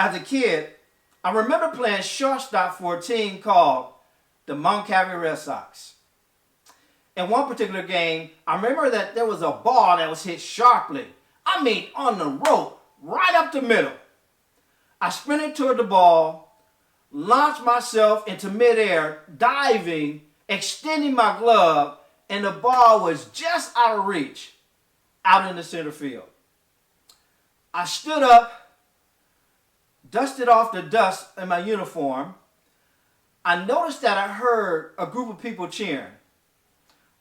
As a kid, I remember playing shortstop for a team called the Montgomery Red Sox. In one particular game, I remember that there was a ball that was hit sharply. I mean, on the rope, right up the middle. I sprinted toward the ball, launched myself into midair, diving, extending my glove, and the ball was just out of reach, out in the center field. I stood up, dusted off the dust in my uniform. I noticed that I heard a group of people cheering.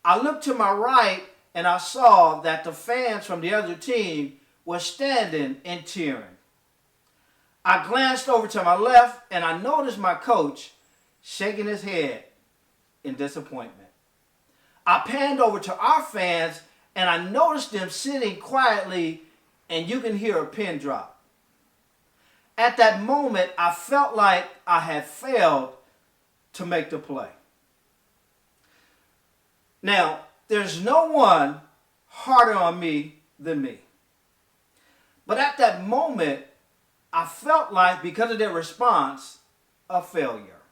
I looked to my right and I saw that the fans from the other team were standing and cheering. I glanced over to my left and I noticed my coach shaking his head in disappointment. I panned over to our fans and I noticed them sitting quietly, and you can hear a pin drop. At that moment, I felt like I had failed to make the play. Now, there's no one harder on me than me. But at that moment, I felt like, because of their response, a failure.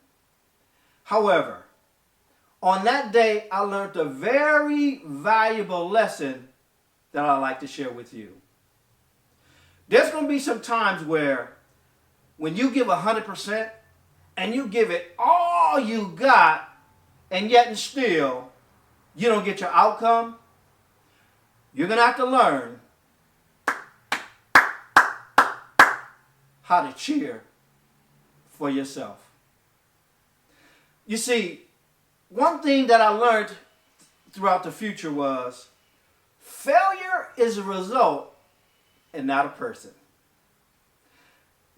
However, on that day, I learned a very valuable lesson that I'd like to share with you. There's going to be some times where when you give 100% and you give it all you got, and yet and still you don't get your outcome, you're going to have to learn how to cheer for yourself. You see, one thing that I learned throughout the future was failure is a result and not a person.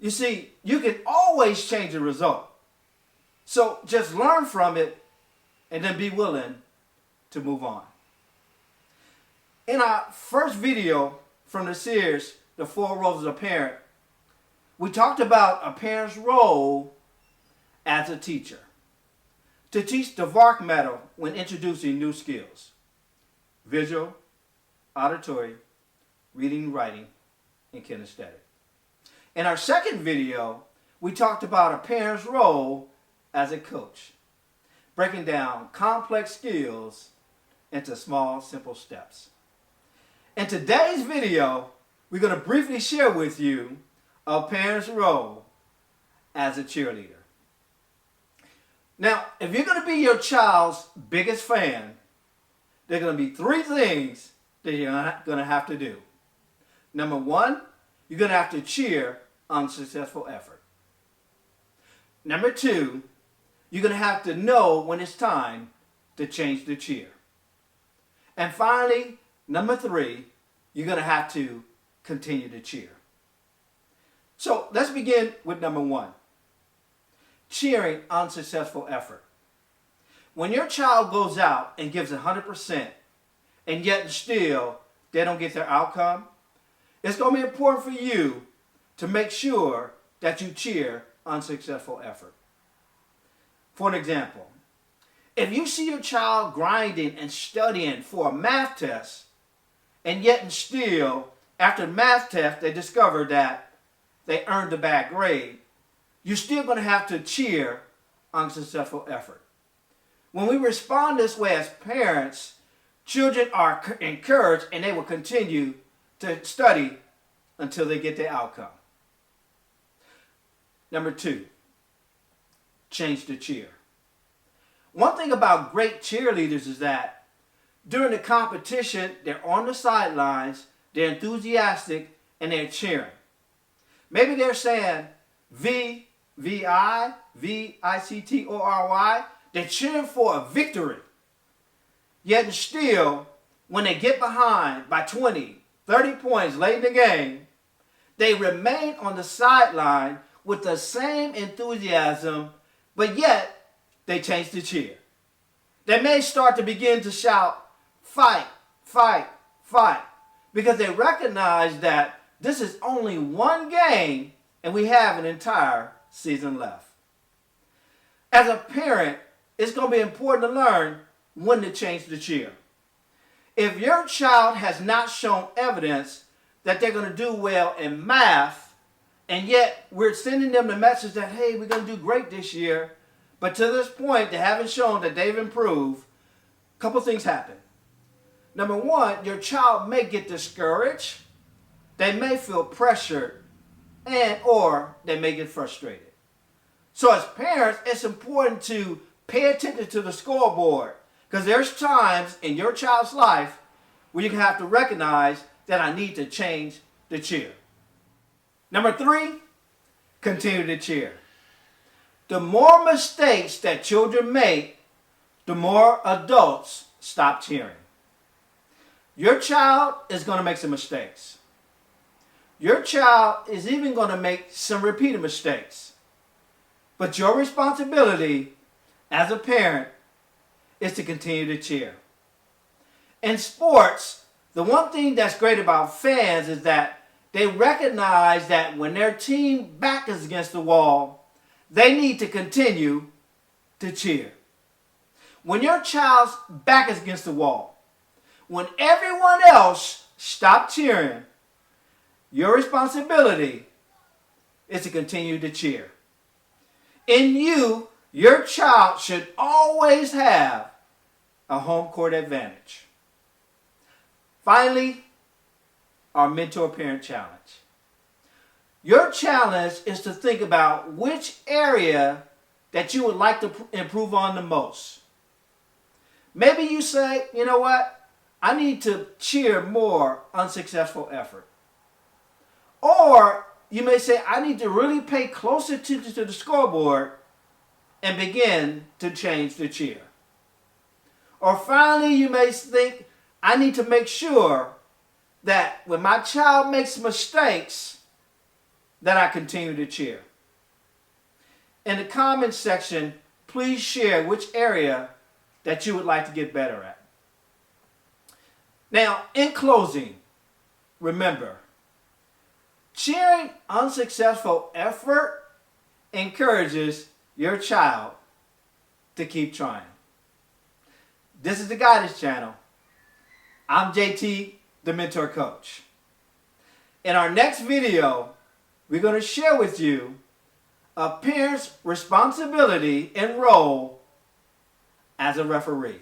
You see, you can always change the result. So just learn from it and then be willing to move on. In our first video from the series, The 4 Roles of a Parent, we talked about a parent's role as a teacher. To teach the VARK Model when introducing new skills: visual, auditory, reading, writing, and kinesthetic. In our second video, we talked about a parent's role as a coach, breaking down complex skills into small, simple steps. In today's video, we're going to briefly share with you a parent's role as a cheerleader. Now, if you're going to be your child's biggest fan, there are going to be 3 things that you're going to have to do. Number 1, you're going to have to cheer unsuccessful effort. Number 2, you're going to have to know when it's time to change the cheer. And finally, number 3, you're going to have to continue to cheer. So let's begin with number 1. Cheering unsuccessful effort. When your child goes out and gives 100% and yet still they don't get their outcome, it's going to be important for you to make sure that you cheer unsuccessful effort. For an example, if you see your child grinding and studying for a math test, and yet and still after the math test they discover that they earned a bad grade, you're still going to have to cheer unsuccessful effort. When we respond this way as parents, children are encouraged and they will continue to study until they get the outcome. Number 2, change the cheer. One thing about great cheerleaders is that during the competition, they're on the sidelines, they're enthusiastic, and they're cheering. Maybe they're saying V-I-C-T-O-R-Y. They're cheering for a victory. Yet still, when they get behind by 20, 30 points late in the game, they remain on the sideline with the same enthusiasm, but yet they change the cheer. They may start to begin to shout, "Fight, fight, fight," because they recognize that this is only one game and we have an entire season left. As a parent, it's going to be important to learn when to change the cheer. If your child has not shown evidence that they're going to do well in math, And yet we're sending them the message that, hey, we're going to do great this year. But to this point, they haven't shown that they've improved. A couple things happen. Number one, your child may get discouraged. They may feel pressured, and or they may get frustrated. So as parents, it's important to pay attention to the scoreboard, because there's times in your child's life where you have to recognize that I need to change the cheer. Number three, continue to cheer. The more mistakes that children make, the more adults stop cheering. Your child is going to make some mistakes. Your child is even going to make some repeated mistakes. But your responsibility as a parent is to continue to cheer. In sports, the one thing that's great about fans is that they recognize that when their team back is against the wall, they need to continue to cheer. When your child's back is against the wall, when everyone else stops cheering, your responsibility is to continue to cheer. In you, your child should always have a home court advantage. Finally, our mentor-parent challenge. Your challenge is to think about which area that you would like to improve on the most. Maybe you say, you know what? I need to cheer more unsuccessful effort. Or you may say, I need to really pay close attention to the scoreboard and begin to change the cheer. Or finally, you may think, I need to make sure that when my child makes mistakes, that I continue to cheer. In the comments section, please share which area that you would like to get better at. Now, in closing, remember, cheering unsuccessful effort encourages your child to keep trying. This is the Guidance Channel. I'm JT, the Mentor Coach. In our next video, we're going to share with you a parent's responsibility and role as a referee.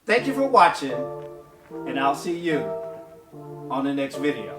Thank you for watching, and I'll see you on the next video.